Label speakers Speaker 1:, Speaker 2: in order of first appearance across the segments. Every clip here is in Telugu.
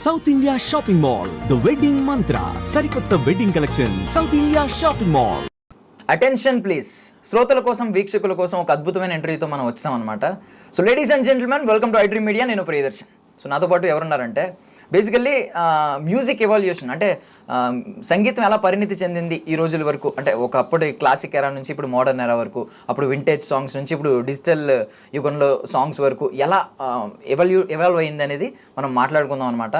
Speaker 1: South India shopping mall the wedding మంత్ర సరికొత్త wedding collection south India shopping mall.
Speaker 2: Attention please, శ్రోతల కోసం వీక్షకుల కోసం ఒక అద్భుతమైన ఇంటర్వ్యూతో మనం వచ్చాం అనమాట. So ladies and gentlemen, welcome to iDream Media. నేను ప్రియదర్శన్. సో నాతో పాటు ఎవరున్నారంటే బేసికల్లీ మ్యూజిక్ ఎవాల్యూషన్ అంటే సంగీతం ఎలా పరిణితి చెందింది ఈ రోజుల వరకు, అంటే ఒకప్పుడు క్లాసిక్ ఎరా నుంచి ఇప్పుడు మోడర్న్ ఎరా వరకు, అప్పుడు వింటేజ్ సాంగ్స్ నుంచి ఇప్పుడు డిజిటల్ యుగంలో సాంగ్స్ వరకు ఎలా ఎవాల్వ్ అయింది అనేది మనం మాట్లాడుకుందాం అనమాట.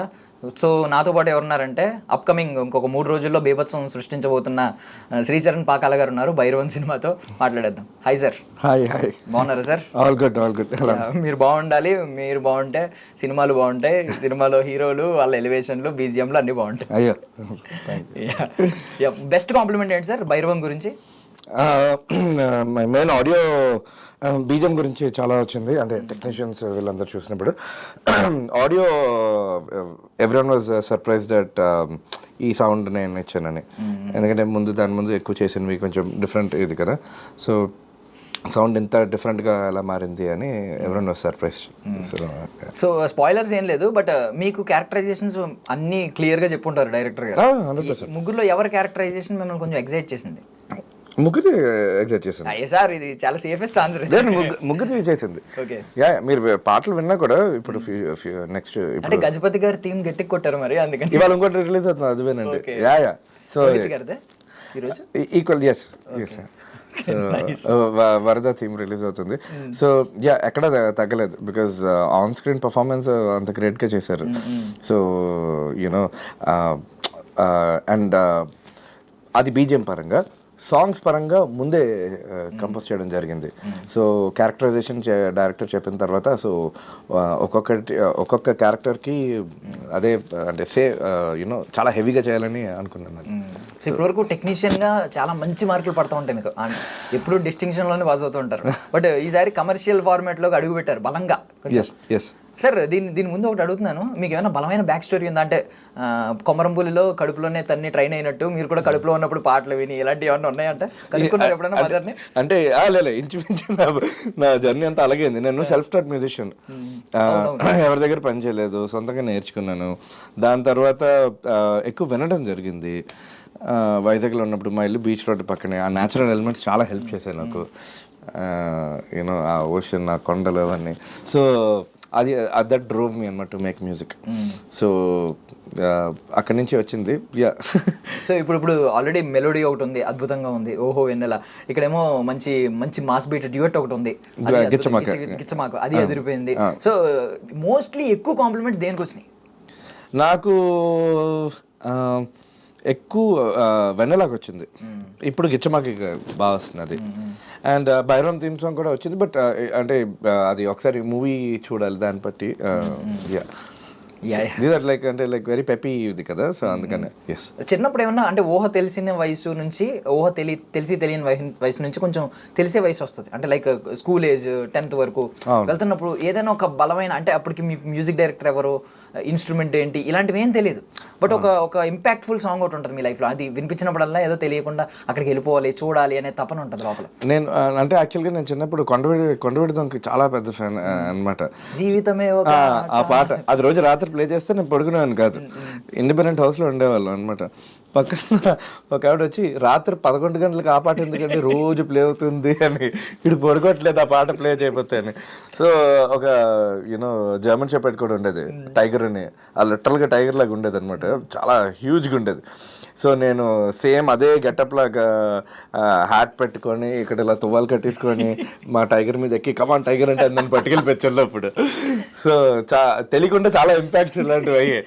Speaker 2: సో నాతో పాటు ఎవరున్నారంటే అప్కమింగ్ ఇంకొక 3 రోజుల్లో బీభత్సం సృష్టించబోతున్న శ్రీచరణ్ పాకాల గారు ఉన్నారు. భైరవన్ సినిమాతో మాట్లాడేద్దాం. Hi sir.
Speaker 3: హాయ్.
Speaker 2: బాగున్నారా సార్?
Speaker 3: All good.
Speaker 2: మీరు బాగుండాలి, మీరు బాగుంటే సినిమాలు బాగుంటాయి, సినిమాలో హీరోలు వాళ్ళ ఎలివేషన్లు బీజిఎంలు అన్నీ బాగుంటాయి.
Speaker 3: అయ్యో,
Speaker 2: బెస్ట్ కాంప్లిమెంట్ ఏంటి సార్ భైరవన్ గురించి?
Speaker 3: మెయిన్ ఆడియో బీజం గురించి చాలా వచ్చింది, అంటే టెక్నీషియన్స్ వీళ్ళందరూ చూసినప్పుడు audio everyone was surprise that ఈ సౌండ్ నేను ఇచ్చానని. ఎందుకంటే దాని ముందు ఎక్కువ చేసినవి కొంచెం డిఫరెంట్ ఇది కదా, సో సౌండ్ ఎంత డిఫరెంట్గా ఎలా మారింది అని ఎవరైనా సర్ప్రైజ్.
Speaker 2: సో స్పాయిలర్స్ ఏం లేదు, బట్ మీకు క్యారెక్టరైజేషన్స్ అన్నీ క్లియర్గా చెప్పుంటారు డైరెక్టర్ గారు. ముగ్గురులో ఎవరి క్యారెక్టరైజేషన్ మిమ్మల్ని కొంచెం ఎగ్జైట్ చేసింది?
Speaker 3: ముగ్గురు ఎగ్జైట్ చేసింది.
Speaker 2: అయ్యే సార్, ఇది చాలా సేఫెస్ట్ ఆన్సర్.
Speaker 3: ముగ్గురు చేసింది. మీరు పాటలు విన్నా కూడా ఇప్పుడు నెక్స్ట్
Speaker 2: అంటే గజపతి గారి థీమ్ గట్టికి కొట్టారు మరి, అందుకని
Speaker 3: ఇవాళ ఇంకోటి రిలీజ్ అవుతుంది, అది వినండి. సో
Speaker 2: ఈరోజు
Speaker 3: ఈక్వల్ ఎస్ వరద థీమ్ రిలీజ్ అవుతుంది. సో ఎక్కడ తగ్గలేదు, బికాజ్ ఆన్ స్క్రీన్ పర్ఫార్మెన్స్ అంత గ్రేట్గా చేశారు. సో యూనో అండ్ అది బీజిఎం పరంగా, సాంగ్స్ పరంగా ముందే కంపోజ్ చేయడం జరిగింది. సో క్యారెక్టరైజేషన్ డైరెక్టర్ చెప్పిన తర్వాత, సో ఒక్కొక్క క్యారెక్టర్కి అదే అంటే యూనో చాలా హెవీగా చేయాలని అనుకున్నాను.
Speaker 2: ఇప్పటివరకు టెక్నీషియన్గా చాలా మంచి మార్కులు పడుతూ ఉంటాయి మీకు, ఎప్పుడు డిస్టింక్షన్లోనే పాస్ అవుతూ ఉంటారు. బట్ ఈసారి కమర్షియల్ ఫార్మాట్లోకి అడుగు పెట్టారు బలంగా. సార్ దీని ముందు ఒకటి అడుగుతున్నాను, మీకు ఏమైనా బలమైన బ్యాక్ స్టోరీ ఉందా? అంటే కొమరంపూలిలో కడుపులోనే తన్ని ట్రైన్ అయినట్టు మీరు కూడా కడుపులో ఉన్నప్పుడు పాటలు విని ఇలాంటివి ఏమన్నా ఉన్నాయంటే కనుక్కున్నారు ఎప్పుడైనా మదర్ని?
Speaker 3: అంటే లేదు, ఇంచుమించు నా జర్నీ అంతా అలాగే ఉంది. నేను సెల్ఫ్ స్టార్ట్ మ్యూజిషియన్, ఎవరి దగ్గర పని చేయలేదు, సొంతంగా నేర్చుకున్నాను. దాని తర్వాత ఎక్కువ వినడం జరిగింది. వైజాగ్లో ఉన్నప్పుడు మా ఇల్లు బీచ్ రోడ్ పక్కనే, ఆ న్యాచురల్ ఎలిమెంట్స్ చాలా హెల్ప్ చేశాయి నాకు. యూనో ఆ ఓషన్, ఆ కొండలు అవన్నీ. సో అది దట్ డ్రోవ్ మీ అన్నమాట టు మేక్ మ్యూజిక్. సో అక్కడి నుంచి వచ్చింది.
Speaker 2: సో ఇప్పుడు ఆల్రెడీ మెలోడీ ఒకటి ఉంది, అద్భుతంగా ఉంది, ఓహో వెన్నెల. ఇక్కడేమో మంచి మంచి మాస్ బీట్ డ్యూయట్ ఒకటి ఉంది, గిచ్చమాకు, అది అదిరిపోయింది. సో మోస్ట్లీ ఎక్కువ కాంప్లిమెంట్స్ దేనికి వచ్చినాయి?
Speaker 3: నాకు ఎక్కువ వెన్నెలాకి వచ్చింది, ఇప్పుడు గిచ్చమాకి బాగా వస్తుంది అది. అండ్ భైరవన్ థీమ్ సాంగ్ కూడా వచ్చింది, బట్ అంటే అది ఒకసారి మూవీ చూడాలి దాన్ని బట్టి. లైక్ అంటే లైక్ వెరీ పెప్పీ ఇది కదా, సో అందుకనే.
Speaker 2: చిన్నప్పుడు ఏమన్నా అంటే ఊహ తెలిసిన వయసు నుంచి, ఊహ తెలిసి తెలియని వయసు నుంచి కొంచెం తెలిసే వయసు వస్తుంది, అంటే లైక్ స్కూల్ ఏజ్ 10th వరకు వెళ్తున్నప్పుడు ఏదైనా ఒక బలమైన, అంటే అప్పటికి మీకు మ్యూజిక్ డైరెక్టర్ ఎవరు, ఇన్స్ట్రుమెంట్ ఏంటి, ఇలాంటివి ఏం తెలియదు, బట్ ఒక ఇంపాక్ట్ఫుల్ సాంగ్ ఒకటి ఉంటుంది మీ లైఫ్లో. అది వినిపించినప్పుడల్లా ఏదో తెలియకుండా అక్కడికి వెళ్ళిపోవాలి, చూడాలి అనే తపన ఉంటుంది లోపల.
Speaker 3: నేను అంటే యాక్చువల్గా నేను చిన్నప్పుడు కొండవీడి దొంగకి చాలా పెద్ద ఫ్యాన్ అనమాట.
Speaker 2: జీవితమే
Speaker 3: ఆ పాట అది రోజు రాత్రి ప్లే చేస్తే నేను పడుకునేవాను కాదు. ఇండిపెండెంట్ హౌస్లో ఉండేవాళ్ళం అనమాట. పక్కన ఒక ఆవిడ వచ్చి రాత్రి 11 గంటలకు ఆ పాట ఎందుకంటే రోజు ప్లే అవుతుంది అని, ఇటు పడుకోవట్లేదు ఆ పాట ప్లే చేయకపోతే అని. సో ఒక యూనో జర్మన్ షెపర్డ్ కూడా ఉండేది, టైగర్ అని. ఆ లిటరల్గా టైగర్ లాగా ఉండేది అనమాట, చాలా హ్యూజ్గా ఉండేది. సో నేను సేమ్ అదే గెటప్ లాగా హ్యాట్ పెట్టుకొని ఇక్కడ ఇలా తువ్వాలు కట్టేసుకొని మా టైగర్ మీద ఎక్కి కమాన్ టైగర్ అంటే నన్ను పట్టుకెళ్ళి పెంచండి అప్పుడు. సో తెలియకుండా చాలా ఇంపాక్ట్స్ ఇలాంటివి అయ్యాయి.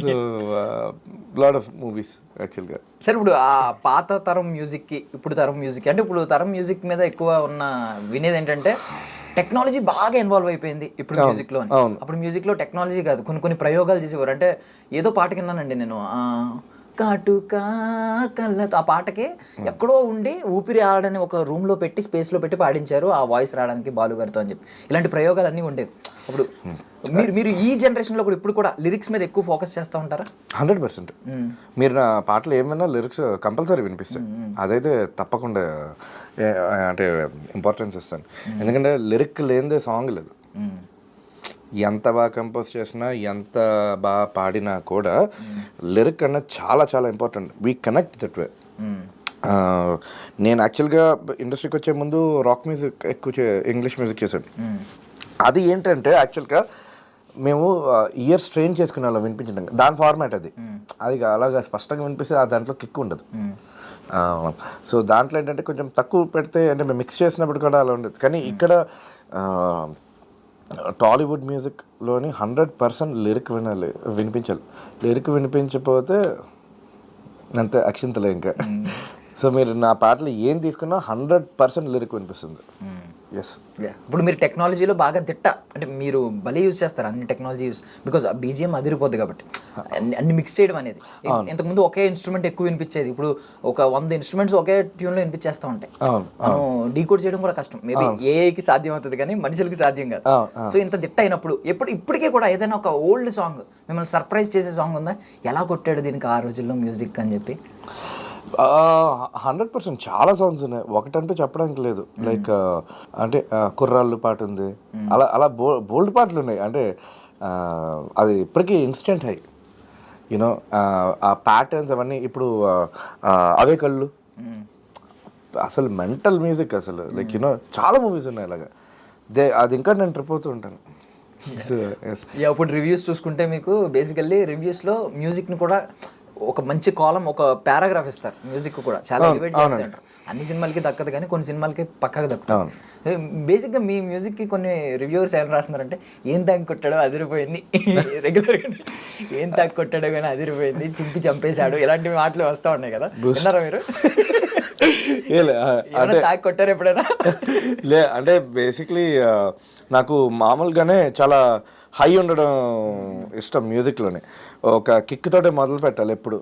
Speaker 3: సో లాట్ ఆఫ్ మూవీస్ యాక్చువల్గా.
Speaker 2: సరే, ఇప్పుడు ఆ పాత తరం మ్యూజిక్కి ఇప్పుడు తరం మ్యూజిక్, అంటే ఇప్పుడు తరం మ్యూజిక్ మీద ఎక్కువ ఉన్న వినేది ఏంటంటే టెక్నాలజీ బాగా ఇన్వాల్వ్ అయిపోయింది ఇప్పుడు మ్యూజిక్లో. అప్పుడు మ్యూజిక్లో టెక్నాలజీ కాదు, కొన్ని ప్రయోగాలు చేసేవారు. అంటే ఏదో పాట కిన్నానండి నేను, కాటుకా కళ్ళతో, ఆ పాటకి ఎక్కడో ఉండి ఊపిరి ఆడని ఒక రూమ్లో పెట్టి స్పేస్లో పెట్టి పాడించారు ఆ వాయిస్ రావడానికి బాలుగారితో అని చెప్పి. ఇలాంటి ప్రయోగాలు అన్నీ ఉండేవి. అప్పుడు మీరు ఈ జనరేషన్లో కూడా ఇప్పుడు కూడా లిరిక్స్ మీద ఎక్కువ ఫోకస్ చేస్తూ ఉంటారా?
Speaker 3: 100%. మీరు నా పాటలు ఏమైనా లిరిక్స్ కంపల్సరీ వినిపిస్తాయి, అదైతే తప్పకుండా అంటే ఇంపార్టెన్స్ ఇస్తాను. ఎందుకంటే లిరిక్ లేనిదే సాంగ్ లేదు. ఎంత బాగా కంపోజ్ చేసినా ఎంత బాగా పాడినా కూడా లిరిక్ అన్నది చాలా చాలా important. We connect that way. నేను యాక్చువల్గా ఇండస్ట్రీకి వచ్చే ముందు రాక్ మ్యూజిక్ ఎక్కువ ఇంగ్లీష్ మ్యూజిక్ చేశాను. అది ఏంటంటే యాక్చువల్గా మేము ఇయర్ స్ట్రెయిన్ చేసుకునే వాళ్ళం వినిపించడం, దాని ఫార్మాట్ అది. అది అలాగా స్పష్టంగా వినిపిస్తే దాంట్లో కిక్ ఉండదు. సో దాంట్లో ఏంటంటే కొంచెం తక్కువ పెడితే అంటే మేము మిక్స్ చేసినప్పుడు కూడా అలా ఉండదు. కానీ ఇక్కడ టాలీవుడ్ మ్యూజిక్లోని 100% లిరిక్ వినిపించాలి. లిరిక్ వినిపించకపోతే అంతే అక్షింతలే ఇంకా. సో మీరు నా పాటలు ఏం తీసుకున్నా 100% లిరిక్ వినిపిస్తుంది. ఎస్.
Speaker 2: ఇప్పుడు మీరు టెక్నాలజీలో బాగా అంటే మీరు భలే యూజ్ చేస్తారు అన్ని టెక్నాలజీ యూస్, బికాజ్ బీజిఎం అదిరిపోద్ది కాబట్టి అన్ని మిక్స్ చేయడం అనేది. ఇంతకుముందు ఒకే ఇన్స్ట్రుమెంట్ ఎక్కువ వినిపించేది, ఇప్పుడు ఒక 100 ఇన్స్ట్రుమెంట్స్ ఒకే ట్యూన్లో వినిపించేస్తూ ఉంటాయి. మనం డీకోడ్ చేయడం కూడా కష్టం. మేబీ ఏఐకి సాధ్యం అవుతుంది కానీ మనుషులకి సాధ్యం కాదు. సో ఇంత దిట్ట అయినప్పుడు ఇప్పటికీ కూడా ఏదైనా ఒక ఓల్డ్ సాంగ్ మిమ్మల్ని సర్ప్రైజ్ చేసే సాంగ్ ఉందా, ఎలా కొట్టాడు దీనికి ఆ రోజుల్లో మ్యూజిక్ అని చెప్పి?
Speaker 3: 100% చాలా సాంగ్స్ ఉన్నాయి, ఒకటంటూ చెప్పడానికి లేదు. లైక్ అంటే కుర్రాళ్ళు పాట ఉంది, అలా అలా బోల్డ్ పాటలు ఉన్నాయి. అంటే అది ఇప్పటికీ ఇన్స్టెంట్ హై, యూనో ఆ ప్యాటర్న్స్ అవన్నీ. ఇప్పుడు అవే కళ్ళు అసలు మెంటల్ మ్యూజిక్ అసలు, లైక్ యూనో చాలా మూవీస్ ఉన్నాయి అలాగా. అది ఇంకా నేను ట్రిప్ అవుతూ ఉంటాను.
Speaker 2: ఇప్పుడు రివ్యూస్ చూసుకుంటే మీకు బేసికల్లీ రివ్యూస్లో మ్యూజిక్ని కూడా ఒక మంచి కాలం, ఒక పారాగ్రాఫ్ ఇస్తారు. మ్యూజిక్ కూడా చాలా ఎలివేట్ చేస్తారు. అన్ని సినిమాలకి దక్కదు కానీ కొన్ని సినిమాలకి పక్కగా దక్కుతుంది. బేసిక్గా మీ మ్యూజిక్కి కొన్ని రివ్యూవర్స్ ఏం రాస్తున్నారంటే, ఏం తాగి కొట్టాడో అదిరిపోయింది, రెగ్యులర్గా ఏం తాగి కొట్టాడో కానీ అదిరిపోయింది, చింపి చంపేశాడు, ఇలాంటి మాటలు వస్తూ ఉన్నాయి కదా, విన్నారా మీరు? తాగి కొట్టారు ఎప్పుడైనా?
Speaker 3: అంటే బేసిక్లీ నాకు మామూలుగానే చాలా హై ఉండడం ఇష్టం మ్యూజిక్లోనే. ఒక కిక్ తోటే మొదలు పెట్టాలి ఎప్పుడు.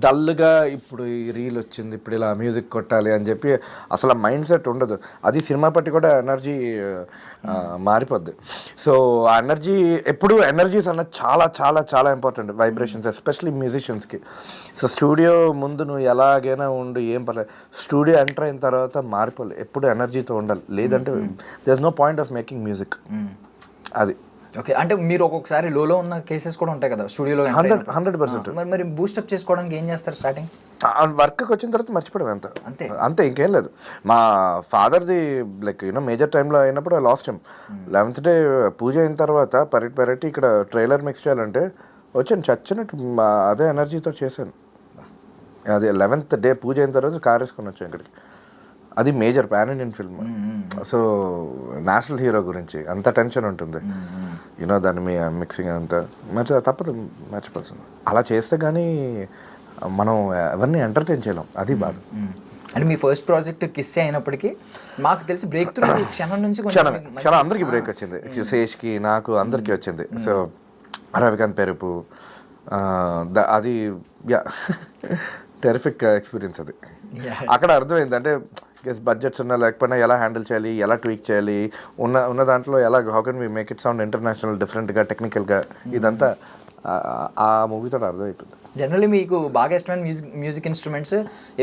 Speaker 3: డల్గా ఇప్పుడు ఈ రీల్ వచ్చింది, ఇప్పుడు ఇలా మ్యూజిక్ కొట్టాలి అని చెప్పి అసలు మైండ్ సెట్ ఉండదు. అది సినిమా పట్టి కూడా ఎనర్జీ మారిపోద్ది. సో ఆ ఎనర్జీ ఎప్పుడు ఎనర్జీస్ అన్నది చాలా చాలా చాలా ఇంపార్టెంట్. వైబ్రేషన్స్ ఎస్పెషలీ మ్యూజిషియన్స్కి. సో స్టూడియో ముందు నువ్వు ఎలాగైనా ఉండు, ఏం పర్లేదు, స్టూడియో ఎంటర్ అయిన తర్వాత మారిపోవాలి. ఎప్పుడు ఎనర్జీతో ఉండాలి, లేదంటే there is no point of making music. అది
Speaker 2: ఓకే. అంటే మీరు ఒక్కొక్కసారి లోలో ఉన్న కేసెస్ కూడా ఉంటాయి కదా స్టూడియోలో?
Speaker 3: 100%.
Speaker 2: మరి బూస్టప్ చేసుకోవడానికి ఏం చేస్తారు స్టార్టింగ్?
Speaker 3: వర్క్కి వచ్చిన తర్వాత మర్చిపోవడం అంతే ఇంకేం లేదు. మా ఫాదర్ది లైక్ యూనో మేజర్ టైంలో అయినప్పుడు లాస్ట్ టైం 11th డే పూజ అయిన తర్వాత పెరటి ఇక్కడ ట్రైలర్ మిక్స్ చేయాలంటే వచ్చాను చచ్చినట్టు, అదే ఎనర్జీతో చేశాను. అది 11th డే పూజ అయిన తర్వాత కార్ వేసుకొని వచ్చాను ఇక్కడికి. అది major pan Indian film. So national hero గురించి అంత టెన్షన్ ఉంటుంది, యూనో దాన్ని మీ మిక్సింగ్ అంతా తప్పదు, మర్చిపోతుంది. అలా చేస్తే కానీ మనం ఎవరిని ఎంటర్టైన్ చేయలేం, అది బాధ.
Speaker 2: అంటే మీ ఫస్ట్ ప్రాజెక్ట్ కిస్ అయినప్పటికీ మాకు తెలిసి బ్రేక్ త్రూ క్షణం నుంచి
Speaker 3: క్షణం అందరికీ బ్రేక్ వచ్చింది. శేష్కి నాకు అందరికీ వచ్చింది. సో రవికాంత్ పెరుపు, అది టెరిఫిక్ ఎక్స్పీరియన్స్. అది అక్కడ అర్థమైంది. అంటే బడ్జెట్స్ ఉన్నా లేకపోయినా ఎలా హ్యాండిల్ చేయాలి, ఎలా ట్వీక్ చేయాలి, ఉన్న దాంట్లో ఎలా how can we make it sound international, డిఫరెంట్గా, టెక్నికల్గా, ఇదంతా ఆ మూవీతో అర్థమైపోయింది.
Speaker 2: జనరల్లీ మీకు బాగా ఇష్టమైన మ్యూజిక్ ఇన్స్ట్రుమెంట్స్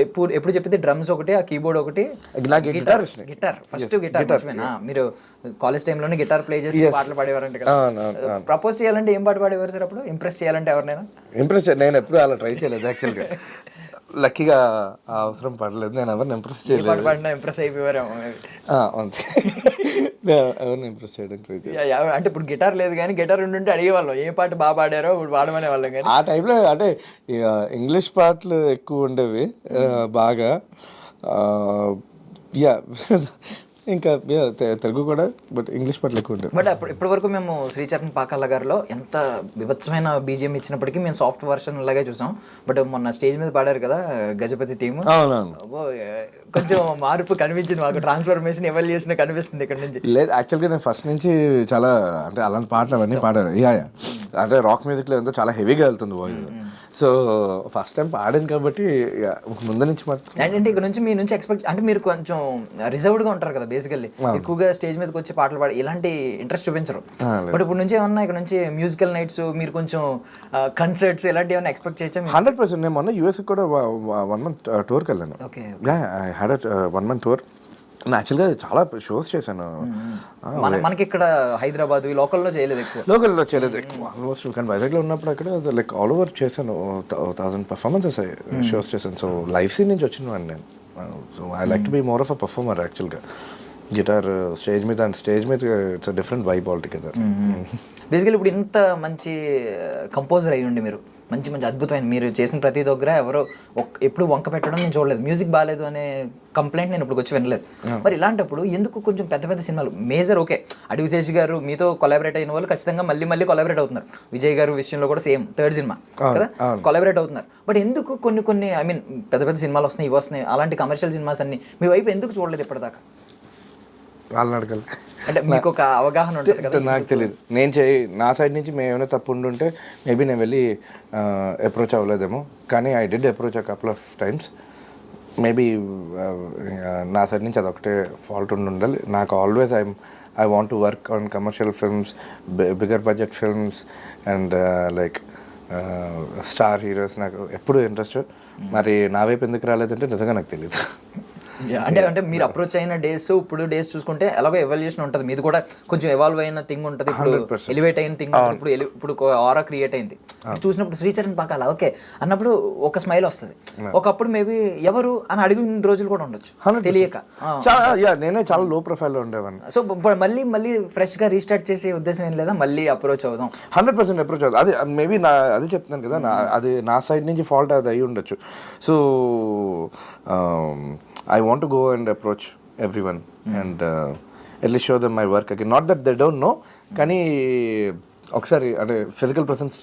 Speaker 2: ఎప్పుడు చెప్పితే డ్రమ్స్ ఒకటి, ఆ కీబోర్డ్ ఒకటి, గిటార్. First guitar. మీరు కాలేజ్ టైంలోనే గిటార్ ప్లే చేసి పాటలు పాడేవారంటే కదా. ప్రపోజ్ చేయాలంటే ఏం పాట పాడేవారు సార్ అప్పుడు? ఇంప్రెస్ చేయాలంటే ఎవరినైనా?
Speaker 3: నేను ఎప్పుడు అలా ట్రై చేయలేదు యాక్చువల్గా. లక్కీగా అవసరం పడలేదు, నేను ఎవరిని ఇంప్రెస్ చేయలేదు.
Speaker 2: ఇంప్రెస్ అయిపోయారు
Speaker 3: ఎవరిని ఇంప్రెస్ చేయడానికి.
Speaker 2: అంటే ఇప్పుడు గిటార్ లేదు కానీ గిటార్ ఉంటుంటే అడిగేవాళ్ళం ఏ పాట బాగా పాడారో ఇప్పుడు పాడమనే వాళ్ళం. కానీ
Speaker 3: ఆ టైంలో అంటే ఇంగ్లీష్ పాటలు ఎక్కువ ఉండేవి బాగా. ఇంకా తెలుగు కూడా, బట్ ఇంగ్లీష్ పాటలు ఎక్కువ ఉంటాయి.
Speaker 2: బట్ ఇప్పటి వరకు మేము శ్రీచరణ్ పాకాల గారిలో ఎంత విభత్సమైన బీజిఎం ఇచ్చినప్పటికీ మేము సాఫ్ట్ వర్షన్ లాగే చూసాం. బట్ మొన్న స్టేజ్ మీద పాడారు కదా గజపతి థీమ్, కొంచెం మార్పు కనిపించింది మాకు, ట్రాన్స్ఫర్మేషన్ ఎవల్యూషన్ కనిపిస్తుంది ఇక్కడ నుంచి.
Speaker 3: లేదు యాక్చువల్గా నేను ఫస్ట్ నుంచి చాలా అంటే అలాంటి పాటలు అవన్నీ పాడాను. అంటే రాక్ మ్యూజిక్లో ఎంతో చాలా హెవీగా వెళ్తుంది వాయిస్. సో ఫస్ట్ టైం పాడాను కాబట్టి ముందు నుంచి
Speaker 2: అంటే ఇక్కడ నుంచి మీ నుంచి ఎక్స్పెక్ట్, అంటే మీరు కొంచెం రిజర్వ్డ్గా ఉంటారు కదా బేసికల్లీ, ఎక్కువగా స్టేజ్ మీదకి వచ్చి పాటలు పాడి ఇలాంటి ఇంట్రెస్ట్ చూపించరు. బట్ ఇప్పుడు నుంచి ఏమన్నా ఇక్కడ నుంచి మ్యూజికల్ నైట్స్, మీరు కొంచెం కన్సర్ట్స్ ఇలాంటి ఏమైనా ఎక్స్పెక్ట్ చేయొచ్చా?
Speaker 3: 100%. నేను మొన్న యూఎస్కి కూడా 1 month టూర్కి వెళ్ళాను.
Speaker 2: Okay.
Speaker 3: I had 1 month tour. యాక్చువల్గా చాలా షోస్ చేశాను.
Speaker 2: మనకి ఇక్కడ హైదరాబాద్ ఈ లోకల్లో చేయలేదు ఎక్కువ.
Speaker 3: లోకల్లో చేయలేదు ఎక్కువ ఆల్మోస్ట్, కానీ వైజాగ్లో ఉన్నప్పుడు అక్కడ లైక్ ఆల్ ఓవర్ చేశాను. 1000 పర్ఫార్మెన్సెస్ షోస్ చేశాను. సో లైఫ్ సీన్ నుంచి వచ్చిన నేను. So I like to be more of a performer యాక్చువల్గా. గిటార్ స్టేజ్ మీద అండ్ స్టేజ్ మీద it's a different vibe all together.
Speaker 2: Basically ఇప్పుడు ఇంత మంచి కంపోజర్ అయ్యండి మీరు, మంచి మంచి అద్భుతమైన మీరు చేసిన ప్రతి దగ్గర ఎవరో ఎప్పుడు వంక పెట్టడం నేను చూడలేదు, మ్యూజిక్ బాగాలేదు అనే కంప్లైంట్ నేను ఇప్పుడు వచ్చి వినలేదు. మరి ఇలాంటప్పుడు ఎందుకు కొంచెం పెద్ద పెద్ద సినిమాలు మేజర్ ఓకే అడివిశేష్ గారు మీతో కొలాబరేట్ అయిన వాళ్ళు ఖచ్చితంగా మళ్ళీ మళ్ళీ కొలాబరేట్ అవుతున్నారు. విజయ్ గారు విషయంలో కూడా సేమ్ థర్డ్ సినిమా కదా కొలాబరేట్ అవుతున్నారు. బట్ ఎందుకు కొన్ని ఐ మీన్ పెద్ద పెద్ద సినిమాలు వస్తున్నాయి, ఇవి వస్తున్నాయి, అలాంటి కమర్షియల్ సినిమాస్ అన్ని మీ వైపు ఎందుకు చూడలేదు ఇప్పటిదాకా?
Speaker 3: వాళ్ళని అడగాలి,
Speaker 2: అంటే మీకు ఒక అవగాహన ఉంటుంది కదా.
Speaker 3: నాకు తెలియదు, నా సైడ్ నుంచి మేము ఏమైనా తప్పు ఉండుంటే మేబీ నేను వెళ్ళి అప్రోచ్ అవ్వలేదేమో. కానీ I did approach a couple of times. Maybe నా సైడ్ నుంచి అదొకటే ఫాల్ట్ ఉండాలి. నాకు always I want to work on commercial films, bigger budget films and like star heroes. నాకు ఎప్పుడు ఇంట్రెస్ట్. మరి నా వైపు ఎందుకు రాలేదంటే నిజంగా నాకు తెలియదు.
Speaker 2: అంటే మీరు అప్రోచ్ అయిన డేస్ ఇప్పుడు డేస్ చూసుకుంటే ఎలాగో ఎవాల్యుయేషన్ ఉంటుంది, మీది కూడా కొంచెం ఎవాల్వ్ అయిన థింగ్ ఉంటుంది, ఇప్పుడు ఎలివేట్ అయిన థింగ్ ఉంటుంది, ఇప్పుడు ఆరా క్రియేట్ అయింది. చూసినప్పుడు శ్రీచరణ్ పాకాల ఓకే అన్నప్పుడు ఒక స్మైల్ వస్తుంది. ఒకప్పుడు మేబీ ఎవరు అని అడిగిన రోజులు కూడా ఉండొచ్చు తెలియక.
Speaker 3: నేనే చాలా లో ప్రొఫైల్లో ఉండేవాడిని.
Speaker 2: సో మళ్ళీ ఫ్రెష్ గా రీస్టార్ట్ చేసే ఉద్దేశం ఏం లేదా? మళ్ళీ అప్రోచ్ అవుదాం,
Speaker 3: 100% అప్రోచ్ అవుతుంది. అది మేబీ అదే చెప్తున్నాను కదా, అది నా సైడ్ నుంచి ఫాల్ట్ అది అయి ఉండొచ్చు. So I want to go and approach everyone and at least show them my work again. Not that they don't know, కానీ ఒకసారి అంటే ఫిజికల్ ప్రెసెన్స్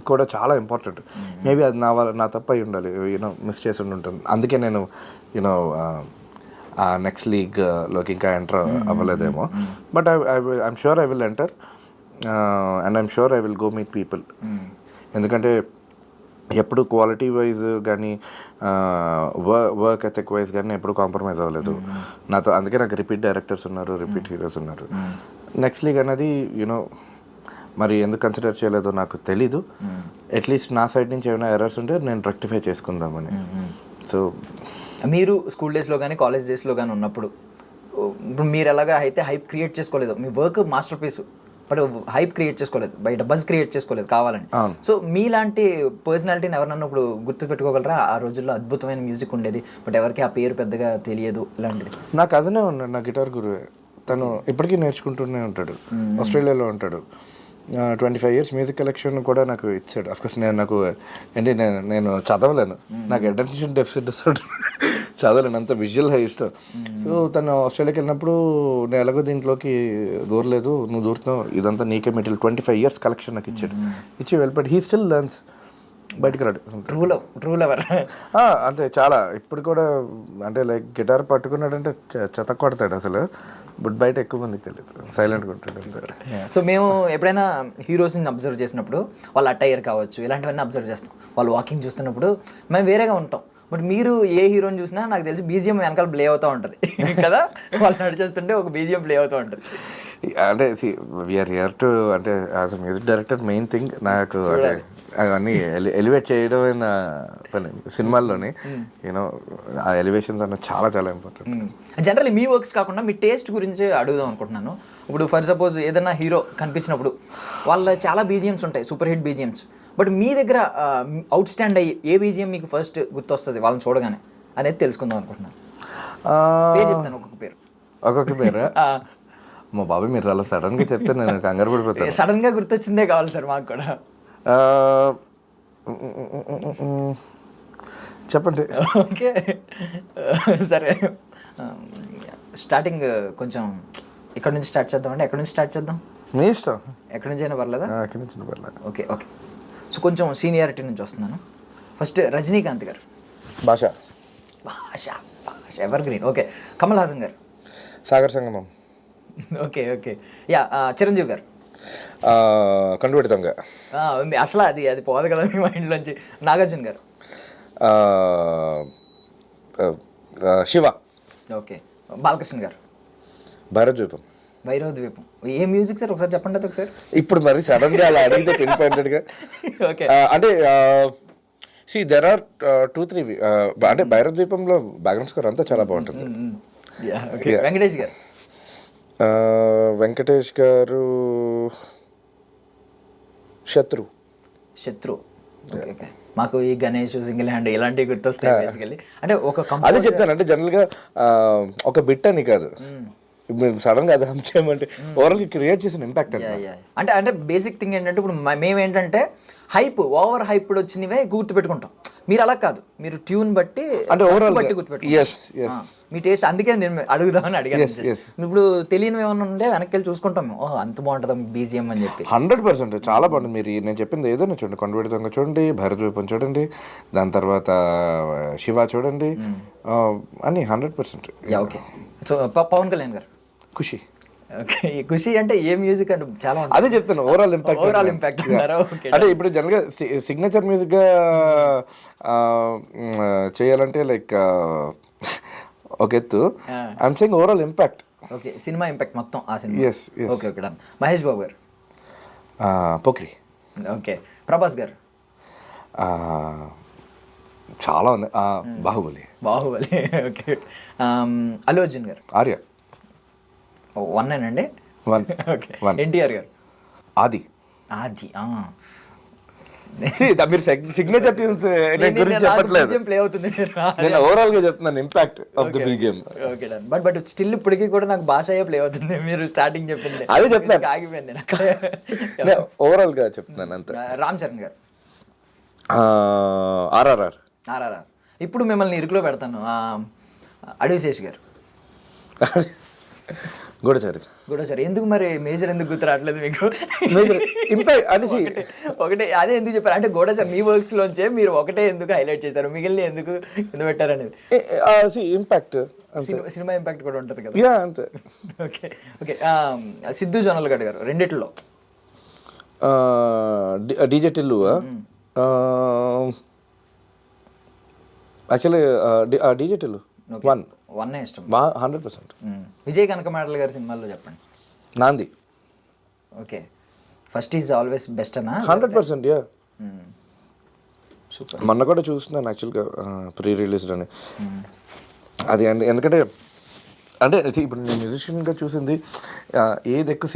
Speaker 3: కూడా చాలా ఇంపార్టెంట్. మేబీ అది నా తప్పు అయి ఉండాలి, యూనో మిస్ చేసి ఉంటుంది. అందుకే నేను యూనో ఆ నెక్స్ట్ లీగ్లోకి ఇంకా ఎంటర్ అవ్వలేదేమో. But I'm sure I will enter and I'm sure I will go meet people. ఎందుకంటే ఎప్పుడు క్వాలిటీ వైజ్ కానీ వర్క్ ఎథిక్ వైజ్ కానీ ఎప్పుడు కాంప్రమైజ్ అవ్వలేదు నాతో. అందుకే నాకు రిపీట్ డైరెక్టర్స్ ఉన్నారు, రిపీట్ హీరోస్ ఉన్నారు. నెక్స్ట్ లీగ్ అనేది యూనో మరి ఎందుకు కన్సిడర్ చేయలేదో నాకు తెలీదు. అట్లీస్ట్ నా సైడ్ నుంచి ఏమైనా ఎర్రర్స్ ఉంటే నేను రెక్టిఫై చేసుకుందామని. సో
Speaker 2: మీరు స్కూల్ డేస్లో కానీ కాలేజ్ డేస్లో కానీ ఉన్నప్పుడు ఇప్పుడు మీరు ఎలాగా అయితే హైప్ క్రియేట్ చేసుకోలేదు, మీ work masterpiece, but hype create చేసుకోలేదు, బయట బజ్ క్రియేట్ చేసుకోలేదు కావాలని. సో మీలాంటి పర్సనాలిటీని ఎవరన్నా ఇప్పుడు గుర్తు పెట్టుకోగలరా? ఆ రోజుల్లో అద్భుతమైన మ్యూజిక్ ఉండేది బట్ ఎవరికి ఆ పేరు పెద్దగా తెలియదు ఇలాంటిది.
Speaker 3: నా కజనే ఉన్నాడు, నా గిటార్ గురువే. తను ఇప్పటికీ నేర్చుకుంటూనే ఉంటాడు, ఆస్ట్రేలియాలో ఉంటాడు. 25 years మ్యూజిక్ కలెక్షన్ కూడా నాకు ఇచ్చాడు. అఫ్కోర్స్ నేను చదవలేను, నాకు అటెన్షన్ డెఫిసిట్ డిసార్డర్, చదవలేను, అంత విజువల్ హై ఇష్టం. సో తను ఆస్ట్రేలియాకి వెళ్ళినప్పుడు నేను ఎలాగో దీంట్లోకి దూరలేదు, నువ్వు దూరుతున్నావు, ఇదంతా నీకే మెటీరియల్ 25 years కలెక్షన్ నాకు ఇచ్చాడు. ఇచ్చి వెళ్ళిపోయాడు. హీ స్టిల్ లర్న్స్, బయటకు రాడు.
Speaker 2: ట్రూ లవర్
Speaker 3: అంతే చాలా. ఇప్పుడు కూడా అంటే లైక్ గిటార్ పట్టుకున్నాడంటే చెత్త కొడతాడు అసలు, బట్ బయట ఎక్కువ మందికి తెలియదు, సైలెంట్గా ఉంటాడు అంతే.
Speaker 2: సో మేము ఎప్పుడైనా హీరోస్ని అబ్జర్వ్ చేసినప్పుడు వాళ్ళ అటైర్ కావచ్చు ఇలాంటివన్నీ అబ్జర్వ్ చేస్తాం, వాళ్ళు వాకింగ్ చూస్తున్నప్పుడు మేము వేరేగా ఉంటాం. బట్ మీరు ఏ హీరోని చూసినా నాకు తెలిసి బీజిఎం వెనకాల ప్లే అవుతూ ఉంటుంది కదా, వాళ్ళు నడిచేస్తుంటే ఒక బీజిఎం ప్లే అవుతూ ఉంటుంది.
Speaker 3: అంటే వీఆర్ హియర్ టు అంటే as a music director main thing నాకు అంటే అవన్నీ ఎలివేట్ చేయడం పని సినిమాల్లోని. యూనో ఆ ఎలివేషన్స్ అన్న చాలా చాలా ఇంపార్టెంట్.
Speaker 2: జనరల్లీ మీ వర్క్స్ కాకుండా మీ టేస్ట్ గురించి అడుగుదాం అనుకుంటున్నాను. ఇప్పుడు ఫర్ సపోజ్ ఏదైనా హీరో కనిపించినప్పుడు వాళ్ళ చాలా బీజిఎమ్స్ ఉంటాయి, సూపర్ హిట్ బీజిఎమ్స్. బట్ మీ దగ్గర అవుట్ స్టాండ్ అయ్యి ఏ బీజిఎం మీకు ఫస్ట్ గుర్తొస్తుంది వాళ్ళని చూడగానే అనేది తెలుసుకుందాం అనుకుంటున్నాను. పేరు చెప్తాను,
Speaker 3: ఒక్కొక్క పేరు. మా బాబాయ్ మీరు అలా సడన్గా చెప్తే నేను కంగారు పడిపోతాను.
Speaker 2: సడన్గా గుర్తొచ్చిందే కావాలి సార్ మాకు కూడా.
Speaker 3: చెప్పండి.
Speaker 2: ఓకే సరే, స్టార్టింగ్ కొంచెం ఇక్కడ నుంచి స్టార్ట్ చేద్దామండి. ఎక్కడి నుంచి స్టార్ట్ చేద్దాం?
Speaker 3: మీ ఇష్టం,
Speaker 2: ఎక్కడి నుంచి అయినా పర్లేదా?
Speaker 3: ఎక్కడి నుంచి పర్లేదు.
Speaker 2: Okay okay. సో కొంచెం సీనియారిటీ నుంచి వస్తున్నాను. ఫస్ట్ రజనీకాంత్ గారు,
Speaker 3: భాష
Speaker 2: ever green. Okay. Kamal Haasan గారు,
Speaker 3: సాగర్ సంగమం.
Speaker 2: Okay okay. యా చిరంజీవి గారు,
Speaker 3: కండుపెట్టి దొంగ.
Speaker 2: అసలు అది పోదు కదా మీ మైండ్లోంచి. నాగార్జున గారు,
Speaker 3: శివ.
Speaker 2: ఓకే. బాలకృష్ణ గారు, భైరవ ద్వీపం. ఏ మ్యూజిక్ సార్ ఒకసారి చెప్పండి అది ఒకసారి.
Speaker 3: ఇప్పుడు మరి సడన్ గా అలా అడిగితే పిన్ పాయింటెడ్గా
Speaker 2: ఓకే
Speaker 3: అంటే దెర్ ఆర్ 2-3 అంటే భైరవ ద్వీపంలో బ్యాక్గ్రౌండ్ స్కోర్ అంతా చాలా బాగుంటుంది.
Speaker 2: ఓకే వెంకటేష్ గారు
Speaker 3: వెంకటేష్ గారు శత్రు.
Speaker 2: ఓకే ఓకే మాకు ఈ గణేష్ సింగిల్ హ్యాండ్ ఇలాంటివి గుర్తొస్తాయి బేసికలీ. అంటే ఒక
Speaker 3: అదే చెప్తాను, అంటే జనరల్గా ఒక బిట్ అని కాదు, మీరు సడన్ గా అది హమ్ చేయమంటే ఓవరాల్ క్రియేట్ చేసిన ఇంపాక్ట్
Speaker 2: అంటే అంటే బేసిక్ థింగ్ ఏంటంటే ఇప్పుడు మేము ఏంటంటే ఓవర్ హైప్డ్ వచ్చినవే గుర్తుపెట్టుకుంటాం. మీరు అలా కాదు, మీరు ట్యూన్ బట్టి
Speaker 3: అంటే ఓవరాల్
Speaker 2: బట్టి గుర్తుపెట్టుకుంటాం. మీ టేస్ట్ అందుకే నేను అడుగుదామని అడిగాను. ఇప్పుడు తెలియని ఏమన్నా ఉంటే వెనక్కి వెళ్ళి చూసుకుంటాం, ఓహో అంత బాగుంటుందా బీజిఎం అని చెప్పి.
Speaker 3: 100% చాలా బాగుంటుంది. మీరు నేను చెప్పింది ఏదైనా చూడండి, కొండవీటి దొంగ చూడండి, భైరవ ద్వీపం చూడండి, దాని తర్వాత శివ చూడండి, అని 100%.
Speaker 2: ఓకే సో పవన్ కళ్యాణ్ గారు
Speaker 3: ఖుషి.
Speaker 2: ఓకే ఈ ఖుషి అంటే ఏ మ్యూజిక్ అంటే చాలా
Speaker 3: అదే చెప్తాను, ఓవరాల్ ఇంపాక్ట్ అంటే ఇప్పుడు జనరల్ గా సిగ్నేచర్ మ్యూజిక్ గా చేయాలంటే లైక్ ఒక ఎత్తు, I'm saying overall impact.
Speaker 2: Okay cinema impact మొత్తం ఆ cinema.
Speaker 3: yes
Speaker 2: okay okay done. Mahesh Babu గారు
Speaker 3: పోఖ్రి.
Speaker 2: ఓకే ప్రభాస్ గారు
Speaker 3: చాలా ఉంది, బాహుబలి.
Speaker 2: ఓకే అల్లు అర్జున్ గారు
Speaker 3: ఆర్య.
Speaker 2: వన్ అండి. ఓకే ఎన్టీఆర్ గారు
Speaker 3: ఆది. మీరు సిగ్నేచర్ ట్యూన్స్ గురించి చెప్పట్లేదు,
Speaker 2: ప్లే అవుతుంది,
Speaker 3: నేను ఓవరాల్ గా చెప్తున్నాను impact of the BGM.
Speaker 2: Okay done. But still ఇప్పటికీ కూడా నాకు భాష అయ్యే ప్లే అవుతుంది. మీరు స్టార్టింగ్ చెప్పింది
Speaker 3: అదే చెప్తాను,
Speaker 2: ఆగిపోయింది నేను
Speaker 3: ఓవరాల్ గా చెప్తున్నాను అంతే.
Speaker 2: రామ్ చరణ్ గారు
Speaker 3: ఆర్ఆర్ఆర్.
Speaker 2: ఇప్పుడు మిమ్మల్ని ఇరుకులో పెడతాను, అడవిశేష్ గారు
Speaker 3: గూడచారి.
Speaker 2: ఎందుకు మరి మేజర్ ఎందుకు గుర్తు రావట్లేదు మీకు?
Speaker 3: మేజర్ ఇంపాక్ట్ అనేసి
Speaker 2: ఒకటే అదే ఎందుకు చెప్పారు అంటే గూడచారి మీ వర్క్స్ లోంచే మీరు ఒకటే ఎందుకు హైలైట్ చేశారు, మిగిలిన ఎందుకు పెట్టారు అనేది
Speaker 3: ఇంపాక్ట్,
Speaker 2: సినిమా ఇంపాక్ట్ కూడా ఉంటుంది కదా.
Speaker 3: యా అంతే.
Speaker 2: ఓకే ఓకే సిద్ధు జొన్నలగడ్డ గారు రెండిట్లో
Speaker 3: DJ Tillu. Actually DJ Tillu
Speaker 2: one ఇష్టం
Speaker 3: 100%.
Speaker 2: విజయ్ కనకమాడల గారి సినిమాల్లో చెప్పండి.
Speaker 3: నాంది.
Speaker 2: Okay first is always best అన్నా?
Speaker 3: 100%. Yeah
Speaker 2: super.
Speaker 3: మొన్న కూడా చూస్తున్నాను యాక్చువల్గా ప్రీ రిలీజ్డ్ అని. అది ఎందుకంటే అంటే ఇప్పుడు నేను మ్యూజిషియన్గా చూసింది ఏది ఎక్కువ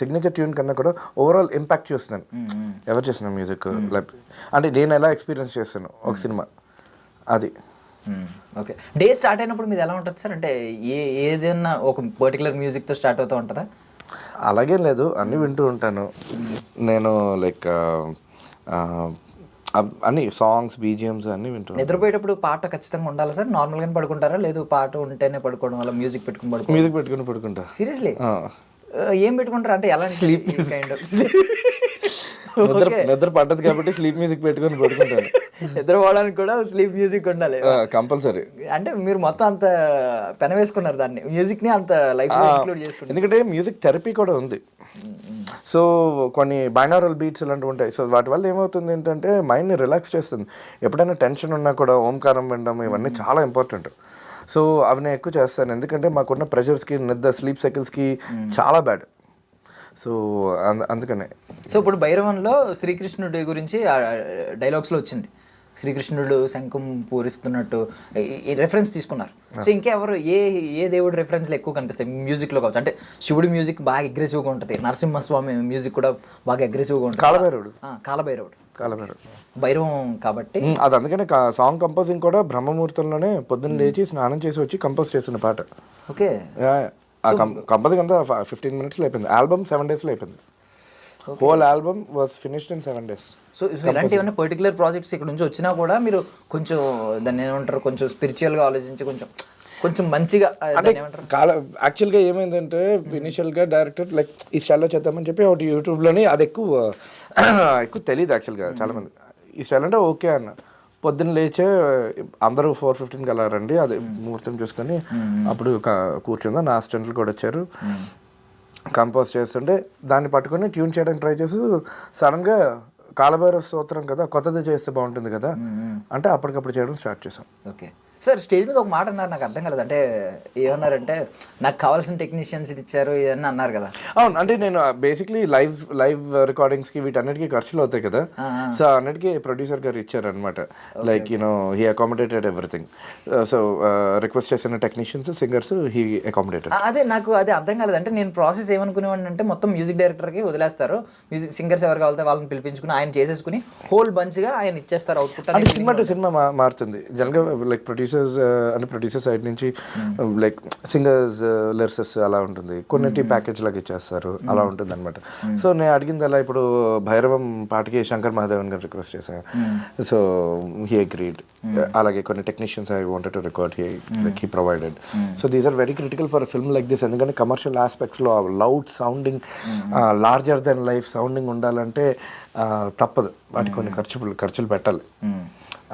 Speaker 3: సిగ్నేచర్ ట్యూన్ కన్నా కూడా ఓవరాల్ ఇంపాక్ట్ చూస్తున్నాను ఎవరు చేసిన మ్యూజిక్, లైక్ అంటే నేను ఎలా ఎక్స్పీరియన్స్ చేస్తాను ఒక సినిమా అది.
Speaker 2: ఓకే డే స్టార్ట్ అయినప్పుడు మీది ఎలా ఉంటుంది సార్? అంటే ఏదైనా ఒక పర్టికులర్ మ్యూజిక్తో స్టార్ట్ అవుతూ ఉంటుందా?
Speaker 3: అలాగేం లేదు, అన్నీ వింటూ ఉంటాను నేను, లైక్ అన్ని సాంగ్స్ బీజిఎమ్స్ అన్నీ వింటాను.
Speaker 2: నిద్రపోయేటప్పుడు పాట ఖచ్చితంగా ఉండాలి సార్? నార్మల్గానే పడుకుంటారా, లేదు పాట ఉంటేనే పడుకోవడం వల్ల మ్యూజిక్ పెట్టుకుని
Speaker 3: పడుకుంటా?
Speaker 2: సీరియస్లీ ఏం పెట్టుకుంటారు అంటే ఎలా?
Speaker 3: స్లీప్ కైండ్ ఆఫ్ నిద్ర పట్టదు కాబట్టి స్లీప్ మ్యూజిక్ పెట్టుకొని పడుకుంటాను.
Speaker 2: నిద్రపోవడానికి కూడా స్లీప్ మ్యూజిక్ ఉండాలి
Speaker 3: కంపల్సరీ.
Speaker 2: అంటే మీరు మొత్తం అంత పెన వేసుకున్నారు దాన్ని, మ్యూజిక్ ని అంత లైఫ్ లో ఇంక్లూడ్ చేసుకున్నారు.
Speaker 3: ఎందుకంటే మ్యూజిక్ థెరపీ కూడా ఉంది. సో కొన్ని బైనారల్ బీట్స్ ఇలాంటివి ఉంటాయి. సో వాటి వల్ల ఏమవుతుంది ఏంటంటే మైండ్ని రిలాక్స్ చేస్తుంది. ఎప్పుడైనా టెన్షన్ ఉన్నా కూడా ఓంకారం వినడం ఇవన్నీ చాలా ఇంపార్టెంట్. సో అవి నేను ఎక్కువ చేస్తాను, ఎందుకంటే మాకున్న ప్రెషర్స్కి నిద్ర స్లీప్ సైకిల్స్కి చాలా బ్యాడ్. సో అందుకనే.
Speaker 2: సో ఇప్పుడు భైరవంలో శ్రీకృష్ణుడి గురించి డైలాగ్స్లో వచ్చింది, శ్రీకృష్ణుడు శంఖం పూరిస్తున్నట్టు రెఫరెన్స్ తీసుకున్నారు. సో ఇంకెవరు ఏ దేవుడు రెఫరెన్స్లు ఎక్కువ కనిపిస్తాయి మ్యూజిక్లో కావచ్చు? అంటే శివుడి మ్యూజిక్ బాగా అగ్రెసివ్గా ఉంటుంది, నరసింహస్వామి మ్యూజిక్ కూడా బాగా అగ్రెసివ్గా ఉంటుంది, కాలభైరవుడు భైరవం కాబట్టి
Speaker 3: అది. అందుకనే సాంగ్ కంపోజింగ్ కూడా బ్రహ్మముహూర్తంలోనే పొద్దున్న లేచి స్నానం చేసి వచ్చి కంపోజ్ చేసిన పాట.
Speaker 2: ఓకే
Speaker 3: కంపోజింగ్ అంతా 15 minutesలో అయిపోయింది. ఆల్బమ్ 7 daysలో అయిపోయింది. Whole album was finished in 7 days.
Speaker 2: So ఇలాంటి ఏమైనా పర్టికులర్ ప్రాజెక్ట్స్ ఇక్కడ నుంచి వచ్చినా కూడా మీరు కొంచెం దాన్ని ఏమంటారు, కొంచెం స్పిరిచువల్గా ఆలోచించి కొంచెం మంచిగా
Speaker 3: యాక్చువల్గా ఏమైందంటే ఇనిషియల్గా డైరెక్టర్ లైక్ ఈ స్టైల్లో చేద్దామని చెప్పి ఒకటి యూట్యూబ్లోని అది ఎక్కువ తెలియదు యాక్చువల్గా చాలామంది. ఈ స్టైల్ అంటే ఓకే అన్న, పొద్దున్న లేచే అందరూ 4:15 వెళ్ళారండి, అది ముహూర్తం చూసుకొని అప్పుడు కూర్చుందా, నా అసిస్టెంట్లు కూడా వచ్చారు, కంపోజ్ చేస్తుంటే దాన్ని పట్టుకొని ట్యూన్ చేయడానికి ట్రై చేసి సడన్గా కాలభైరవ స్తోత్రం కదా కొత్తది చేస్తే బాగుంటుంది కదా అంటే అప్పటికప్పుడు చేయడం స్టార్ట్ చేసాం.
Speaker 2: ఓకే సార్ స్టేజ్ మీద ఒక మాట అన్నారు, నాకు అర్థం కాలేదు. అంటే ఏమన్నారంటే నాకు కావాల్సిన టెక్నీషియన్స్ ఇచ్చారు ఇవన్నీ అన్నారు కదా.
Speaker 3: అవును, అంటే నేను బేసిక్లీ లైవ్ రికార్డింగ్స్కి వీటన్నిటికీ ఖర్చులు అవుతాయి కదా, సో అన్నిటికీ ప్రొడ్యూసర్ గారు ఇచ్చారనమాట. Like he accommodated everything. So request చేసిన టెక్నీషియన్స్, సింగర్స్ హీ అకామిడేటెడ్.
Speaker 2: అదే నాకు అదే అర్థం కాలేదు. అంటే నేను ప్రాసెస్ ఏమనుకునేవాడిని అంటే మొత్తం మ్యూజిక్ డైరెక్టర్కి వదిలేస్తారు, మ్యూజిక్ సింగర్స్ ఎవరు కావాలితే వాళ్ళని పిలిపించుకుని ఆయన చేసేసుకుని హోల్ బంచ్గా ఆయన ఇచ్చేస్తారు అవుట్పుట్.
Speaker 3: అంటే సినిమా టు సినిమా మారుతుంది జనరల్గా. లైక్ ప్రొడ్యూసర్ సైడ్ నుంచి లైక్ సింగర్స్ లిరిసిస్ అలా ఉంటుంది, కొన్నిటి ప్యాకేజ్ లాగా ఇచ్చేస్తారు, అలా ఉంటుంది అనమాట. సో నేను అడిగింది అలా, ఇప్పుడు భైరవం పాటకి శంకర్ మహాదేవన్ గారు రిక్వెస్ట్ చేశాను, సో హీ అగ్రీడ్. అలాగే కొన్ని technicians I wanted to record, he provided. So these are very critical for film like this. ఎందుకంటే కమర్షియల్ ఆస్పెక్ట్స్లో loud sounding, larger than life sounding ఉండాలంటే తప్పదు, వాటికి కొన్ని ఖర్చులు పెట్టాలి.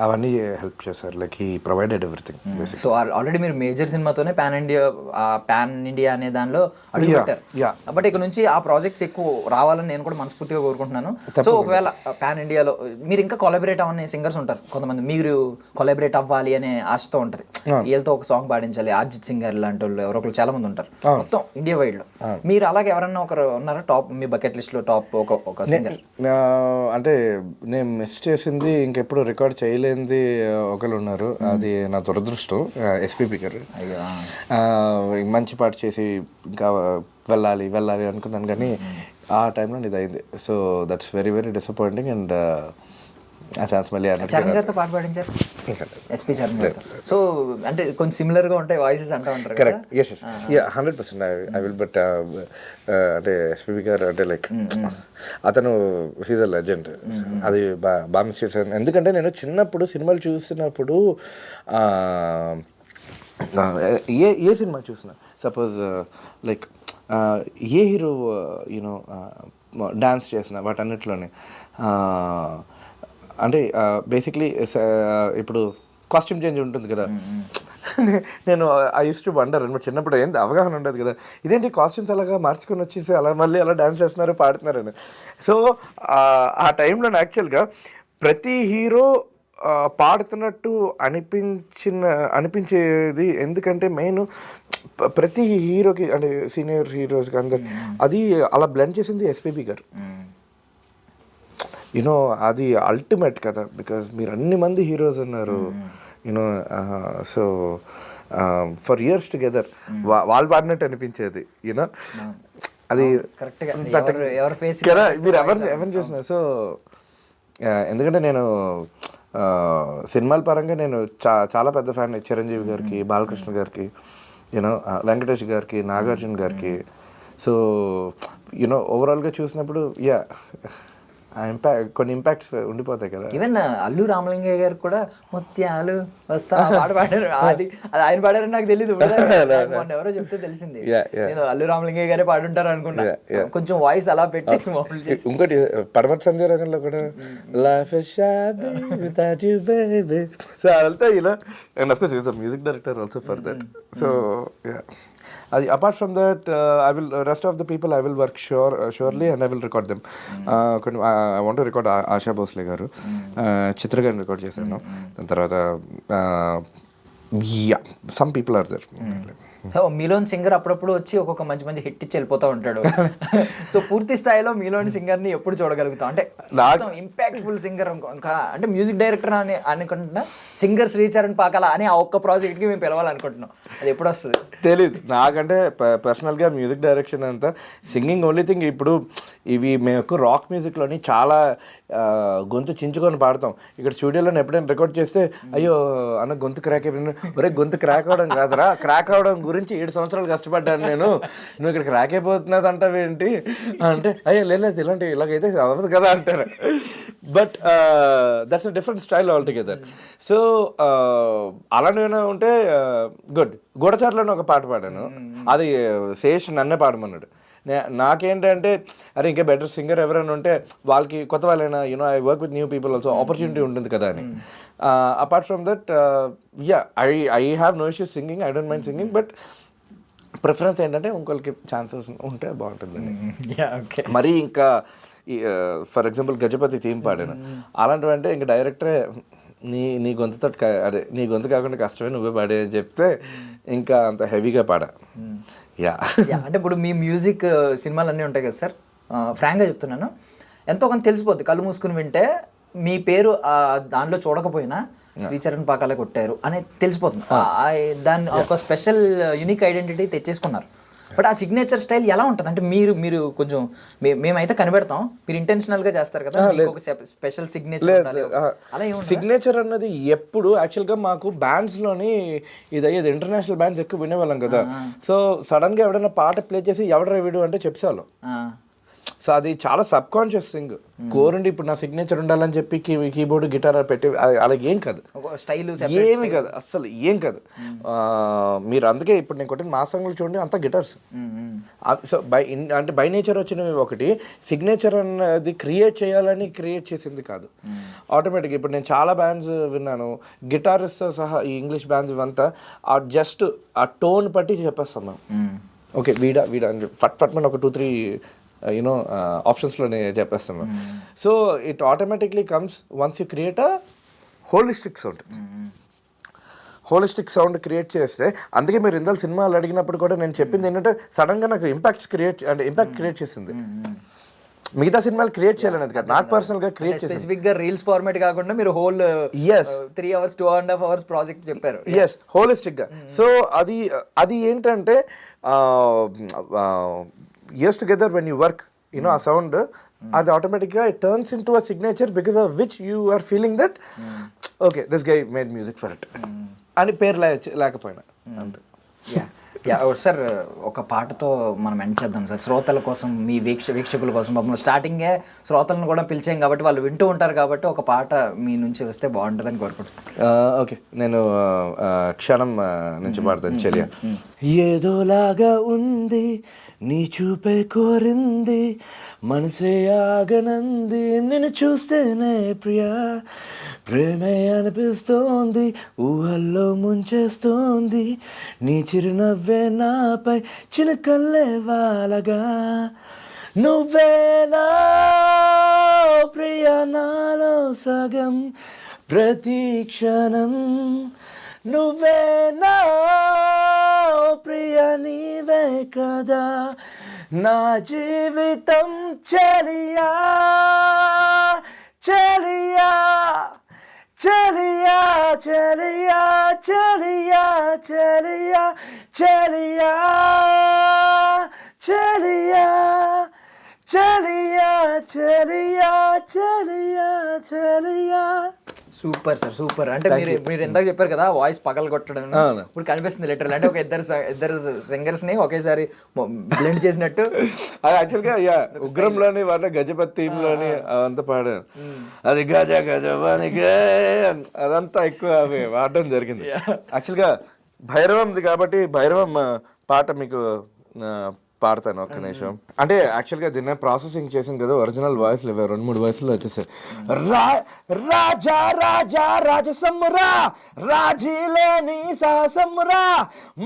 Speaker 3: అవన్నీ హెల్ప్ చేశారు. Like he provided everything.
Speaker 2: So already మీరు మేజర్ సినిమాతోనే పాన్ ఇండియా అనే దానిలో అడుగుపెట్టారు. బట్ ఇక నుంచి ఆ ప్రాజెక్ట్స్ ఎక్కువ రావాలని నేను కూడా మనస్ఫూర్తిగా కోరుకుంటున్నాను. సో ఒకవేళ పాన్ ఇండియాలో మీరు ఇంకా కొలాబరేట్ అవ్వని సింగర్స్ ఉంటారు కొంతమంది, మీరు కొలాబరేట్ అవ్వాలి అనే ఆశతో ఉంటుంది, వీళ్ళతో ఒక సాంగ్ పాడించాలి, అర్జిత్ సింగర్ లాంటి వాళ్ళు ఎవరో ఒకరు చాలా మంది ఉంటారు మొత్తం ఇండియా వైడ్ లో. మీరు అలాగే ఎవరన్నా ఒకరు ఉన్నారా టాప్ మీ బకెట్ లిస్ట్ లో టాప్ ఒక సింగర్?
Speaker 3: అంటే నేను మిస్ చేసింది, ఇంకెప్పుడు రికార్డ్ చేయలేంది ఒకరు ఉన్నారు, అది నా దురదృష్టం. ఎస్పీపీ గారు మంచి పాట చేసి ఇంకా వెళ్ళాలి అనుకున్నాను, కానీ ఆ టైంలో ఇది అయింది. So that's very very disappointing. And ఆ ఛాన్స్ మళ్ళీ
Speaker 2: చరణ్ గారితో పాట పాడించారు, ఎస్పీ చరణ్ గారితో. సో అంటే కొంచెం సిమిలర్ గా ఉంటాయి వాయిసెస్ అంటూ ఉంటారు.
Speaker 3: Correct, yes yes, 100% I will. But అంటే ఎస్పీబీ గారు అంటే లైక్ అతను హీజ్ అ లెజెండ్. అది బాగా మిస్ చేశాను. ఎందుకంటే నేను చిన్నప్పుడు సినిమాలు చూసినప్పుడు ఏ సినిమా చూసినా, సపోజ్ లైక్ ఏ హీరో యూనో డాన్స్ చేసిన వాటన్నిటిలోనే అంటే బేసిక్లీ ఇప్పుడు కాస్ట్యూమ్ చేంజ్ ఉంటుంది కదా. నేను ఐ యూస్ టు వండర్ అనమాట, చిన్నప్పుడు ఏంది అవగాహన ఉండదు కదా, ఇదేంటి కాస్ట్యూమ్స్ అలాగా మార్చుకొని వచ్చేసి అలా మళ్ళీ అలా డాన్స్ చేస్తున్నారు పాడుతున్నారని. సో ఆ టైంలో యాక్చువల్గా ప్రతి హీరో పాడుతున్నట్టు అనిపించేది. ఎందుకంటే మెయిన్ ప్రతి హీరోకి అంటే సీనియర్ హీరోస్కి అందరు అది అలా బ్లెండ్ చేసింది ఎస్పీబీ గారు. యూనో అది అల్టిమేట్ కదా, బికాజ్ మీరు అన్ని మంది హీరోస్ ఉన్నారు you know. So for years together వాళ్ళు పాడినట్టు అనిపించేది యూనో. అది కదా మీరు ఎవరిని చూసినారు. సో ఎందుకంటే నేను సినిమాల పరంగా నేను చాలా పెద్ద ఫ్యాన్ చిరంజీవి గారికి, బాలకృష్ణ గారికి, యూనో వెంకటేష్ గారికి, నాగార్జున గారికి. సో యూనో ఓవరాల్గా చూసినప్పుడు కొన్ని ఇంపాక్ట్స్ ఉండిపోతాయి కదా.
Speaker 2: ఈవెన్ అల్లు రామలింగయ్య గారు కూడా ముత్యాలు వస్తా పాట పాడారు, అది ఆయన పాడారని నాకు తెలియదు. మొన్న ఎవరో చెప్తే తెలిసింది, నేను అల్లు రామలింగయ్య గారే పాడుంటారు అనుకున్నా. కొంచెం వాయిస్ అలా పెట్టి.
Speaker 3: ఇంకోటి పరమత్ సంజయ్ రంగంలో కూడా life is shabby without you baby. So అదంతా ఇలా. And of course is a music director also for that. So అది apart from that I will rest of the people I will work surely and I will record them. కొన్ని I want to record Asha Bhosle గారు, చిత్ర గారిని రికార్డ్ చేశాను. దాని తర్వాత సమ్ పీపుల్ ఆర్ దర్.
Speaker 2: మీలోని సింగర్ అప్పుడప్పుడు వచ్చి ఒక్కొక్క మంచి మంచి హిట్ ఇచ్చి వెళ్ళిపోతూ ఉంటాడు. సో పూర్తి స్థాయిలో మీలోని సింగర్ని ఎప్పుడు చూడగలుగుతాం? అంటే ఇంపాక్ట్ఫుల్ సింగర్ ఇంకా అంటే మ్యూజిక్ డైరెక్టర్ అని అనుకుంటున్నా, సింగర్ శ్రీచరణ్ పాకాల అని ఆ ఒక్క ప్రాజెక్ట్కి మేము పిలవాలనుకుంటున్నాం. అది ఎప్పుడు వస్తుంది
Speaker 3: తెలీదు. నాకంటే పర్సనల్గా మ్యూజిక్ డైరెక్షన్ అంతా సింగింగ్ ఓన్లీ థింగ్. ఇప్పుడు ఇవి మేము రాక్ మ్యూజిక్లోని చాలా గొంతు చించుకొని పాడతాం. ఇక్కడ స్టూడియోలో ఎప్పుడైనా రికార్డ్ చేస్తే అయ్యో అన్న గొంతు క్రాక్ అయిపోయింది. ఒరే గొంతు క్రాక్ అవడం కాదురా, క్రాక్ అవడం గురించి 7 సంవత్సరాలు కష్టపడ్డాను నేను, నువ్వు ఇక్కడ క్రాక్ అయిపోతున్నది అంటావేంటి అంటే అయ్యో లేదు ఇలాగైతే అవ్వదు కదా అంటారు. But that's a different style altogether. So అలాంటివైనా ఉంటే గుడ్. గూఢచారులోనే ఒక పాట పాడాను, అది శేష్ నన్నే పాడమన్నాడు. నాకేంటంటే అరే ఇంకా బెటర్ సింగర్ ఎవరైనా ఉంటే వాళ్ళకి కొత్త వాళ్ళైనా you know I work with new people also, opportunity ఉంటుంది కదా అని. Apart from that I have no issues singing, I don't mind singing. But preference ఏంటంటే ఇంకొకరికి ఛాన్సెస్ ఉంటే బాగుంటుందని. మరి ఇంకా ఫర్ ఎగ్జాంపుల్ గజపతి థీమ్ పాడాను, అలాంటివంటే ఇంకా డైరెక్టరే నీ గొంతుతో అదే నీ గొంతు కాకుండా కష్టమే నువ్వే పాడే అని చెప్తే ఇంకా అంత హెవీగా పాడా. యా
Speaker 2: అంటే ఇప్పుడు మీ మ్యూజిక్ సినిమాలు అన్నీ ఉంటాయి కదా సార్, ఫ్రాంక్గా చెప్తున్నాను, ఎంతో కొంత తెలిసిపోద్ది. కళ్ళు మూసుకుని వింటే మీ పేరు దానిలో చూడకపోయినా శ్రీచరణ్ పాకాలే కొట్టారు అనేది తెలిసిపోతుంది. దాన్ని ఒక స్పెషల్ యూనిక్ ఐడెంటిటీ తెచ్చేసుకున్నారు. బట్ ఆ సిగ్నేచర్ స్టైల్ ఎలా ఉంటుంది అంటే మీరు కొంచెం మేమైతే కనిపెడతాం, మీరు ఇంటెన్షనల్గా చేస్తారు కదా, ఒక స్పెషల్ సిగ్నేచర్ అలా ఏముంది?
Speaker 3: సిగ్నేచర్ అన్నది ఎప్పుడు యాక్చువల్గా మాకు బ్యాండ్స్లోని ఇది అయ్యేది, ఇంటర్నేషనల్ బ్యాండ్స్ ఎక్కువ వినేవాళ్ళం కదా. సో సడన్గా ఎవడైనా పాట ప్లే చేసి ఎవడరా వీడు అంటే చెప్పేవాళ్ళం. సో అది చాలా సబ్ కాన్షియస్ థింగ్. కోరండి ఇప్పుడు నా సిగ్నేచర్ ఉండాలని చెప్పి కీబోర్డ్ గిటార్ పెట్టి అలాగే ఏం కాదు, ఏమి కాదు, అస్సలు ఏం కాదు. మీరు అందుకే ఇప్పుడు నేను కొట్టిన మా సాంగ్లు చూడండి అంతా గిటార్స్. సో అంటే బై నేచర్ వచ్చినవి ఒకటి, సిగ్నేచర్ అన్నది క్రియేట్ చేయాలని క్రియేట్ చేసింది కాదు, ఆటోమేటిక్. ఇప్పుడు నేను చాలా బ్యాండ్స్ విన్నాను, గిటారిస్ట్ సహా ఈ ఇంగ్లీష్ బ్యాండ్స్ ఇవంతా జస్ట్ ఆ టోన్ బట్టి చెప్పేస్తాం మేము. ఓకే వీడా అని ఫట్ మన ఒక 2-3 యూనో ఆప్షన్స్లోనే చెప్పేస్తాము. So it automatically comes once you create a holistic sound. Holistic sound create చేస్తే, అందుకే మీరు ఇందాక సినిమాలు అడిగినప్పుడు కూడా నేను చెప్పింది ఏంటంటే సడన్గా నాకు ఇంపాక్ట్ క్రియేట్ చేసింది. మిగతా సినిమాలు క్రియేట్ చేయాలనేది కాదు, నాకు పర్సనల్గా క్రియేట్ చేసి
Speaker 2: స్పెసిఫిక్గా రీల్స్ ఫార్మాట్ కాకుండా మీరు హోల్ 3 hours 2.5 hours ప్రాజెక్ట్ చెప్పారు.
Speaker 3: ఎస్, హోలిస్టిక్గా. సో అది ఏంటంటే years together when you work, you know, a sound అది automatically it turns into a signature because of which you are feeling that okay, this guy made music for it అని పేరు లేకపోయినా అంతే.
Speaker 2: సార్ ఒక పాటతో మనం ఎండ్ చేద్దాం సార్, శ్రోతల కోసం, మీ వీక్షకుల కోసం. మమ్మల్ని స్టార్టింగే శ్రోతలను కూడా పిలిచాం కాబట్టి వాళ్ళు వింటూ ఉంటారు కాబట్టి ఒక పాట మీ నుంచి వస్తే బాగుంటుందని కోరుకుంటున్నాను.
Speaker 3: ఓకే, నేను క్షణం నుంచి పాడతాను. చెలియా ఏదోలాగా ఉంది నీ చూపే కోరింది, మనసే ఆగనంది నిన్ను చూస్తేనే ప్రియా, ప్రేమే అనిపిస్తోంది ఊహల్లో ముంచేస్తోంది, నీ చిరునవ్వే నాపై చినుకల్లే వాలగా, నువ్వేనా ప్రియా నాలో సగం ప్రతి క్షణం, నువ్వేనా ప్రియ నీవే కదా నా జీవితం, చెలియా చెలియా చెలియా చెలియా చెలియా చెలియా చెలియా చెలియా చెలియా చెలియా చెలియా చెలియా.
Speaker 2: Super sir, super. అంటే మీరు ఎందాక చెప్పారు కదా వాయిస్ పగల కొట్టడం, ఇప్పుడు కనిపిస్తుంది లిటరల్. అంటే ఒక ఇద్దరు సింగర్స్ ని ఒకేసారి బ్లెండ్ చేసినట్టు.
Speaker 3: అది యాక్చువల్గా ఉగ్రంలోని వాటి గజపతి థీమ్ లోని అంతా పాడాను. అది గజ గజవానికే అదంతా ఎక్కువ అవి వాడడం జరిగింది. యాక్చువల్గా భైరవంది కాబట్టి భైరవం పాట మీకు పాడతాను ఒక్క నిమిషం. అంటే యాక్చువల్గా దీన్ని ప్రాసెసింగ్ చేసింది కదా, ఒరిజినల్ వాయిస్లు ఇవ్వ 2-3 వాయిస్లో వచ్చేసాయి. రాజా రాజా రాజసమ్మురా, రాజీలేని సాహసమ్మురా,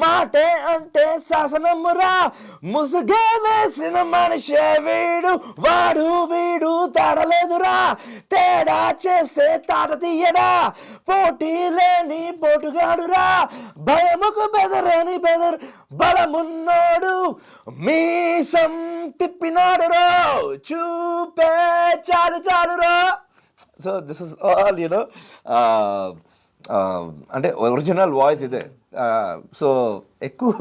Speaker 3: మాటే అంటే శాసనమ్మురా, ముసుగే వేసిన మనిషే వీడు, వాడు వీడు తాడలేదురా, తేడా చేస్తే తాట తీయడా, పోటీ లేని పోటుగాడురా, భయముకు బెదరని బలమున్నోడు, మీసం తిప్పినాడు రో, చూపే చాలు రో. So this is all you know, అంటే ఒరిజినల్ వాయిస్ ఇదే. సో ఎక్కువ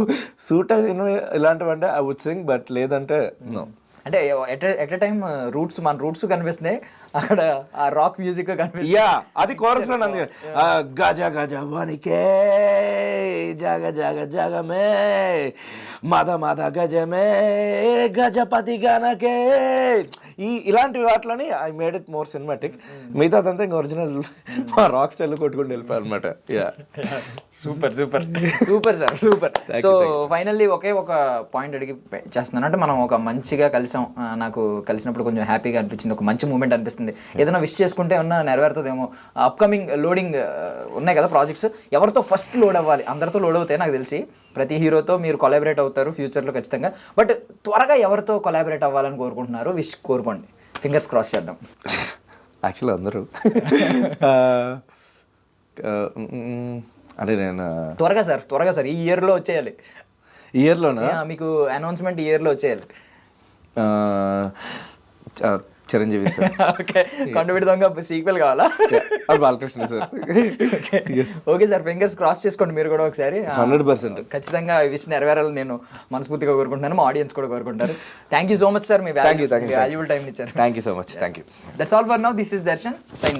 Speaker 3: సూట్ అయిన ఇలాంటివంటే ఐ వుడ్ సింగ్, బట్ లేదంటే నో.
Speaker 2: అంటే ఎట్ ఎ టైమ్ మన రూట్స్ కనిపిస్తున్నాయి, అక్కడ ఆ రాక్ మ్యూజిక్ కనిపిస్తుంది.
Speaker 3: యా, అది కోరస్ లో అందుకే గజ గజ వనికే జగ జగ జగమే మద మద గజమే గజపతి గణకే, ఇలాంటి వాటిలోని I made it more cinematic. మిగతాదంతా ఇంకా ఒరిజినల్ మా రాక్ స్టైల్ కొట్టుకుని వెళ్ళిపోయి అనమాట. Yeah,
Speaker 2: super super super sir, super. So finally ఒకే ఒక పాయింట్ అడిగి చేస్తున్నాను. అంటే మనం ఒక మంచిగా కలిసాం, నాకు కలిసినప్పుడు కొంచెం హ్యాపీగా అనిపించింది, ఒక మంచి మూమెంట్ అనిపిస్తుంది. ఏదైనా విష్ చేసుకుంటే ఏమన్నా నెరవేరుతుందేమో. అప్కమింగ్ లోడింగ్ ఉన్నాయి కదా ప్రాజెక్ట్స్, ఎవరితో ఫస్ట్ లోడ్ అవ్వాలి? అందరితో లోడ్ అవుతాయి నాకు తెలిసి, ప్రతి హీరోతో మీరు కొలాబరేట్ అవుతారు ఫ్యూచర్లో ఖచ్చితంగా. బట్ త్వరగా ఎవరితో కొలాబరేట్ అవ్వాలని కోరుకుంటున్నారు? విష్ కోరుకోండి, ఫింగర్స్ క్రాస్ చేద్దాం.
Speaker 3: యాక్చువల్లీ అందరూ అంటే నేను
Speaker 2: త్వరగా సార్ ఈ ఇయర్లో వచ్చేయాలి.
Speaker 3: ఇయర్లోనా
Speaker 2: మీకు అనౌన్స్మెంట్ ఈ ఇయర్లో వచ్చేయాలి.
Speaker 3: చిరంజీవి సార్.
Speaker 2: ఓకే, కొండవీటి దొంగ సీక్వెల్ కావాలా?
Speaker 3: Balakrishna sir.
Speaker 2: Okay sir, fingers cross చేసుకోండి మీరు కూడా ఒకసారి.
Speaker 3: 100%
Speaker 2: ఖచ్చితంగా ఈ విషయం నెరవేరాలని నేను మనస్ఫూర్తిగా కోరుకుంటున్నాను, మా ఆడియన్స్ కూడా కోరుకుంటారు. Thank you so much sir, మీ వాల్యుబుల్ టైం ఇచ్చారు.
Speaker 3: Thank you so much. Thank you.
Speaker 2: That's all for now. This is Darshan sign.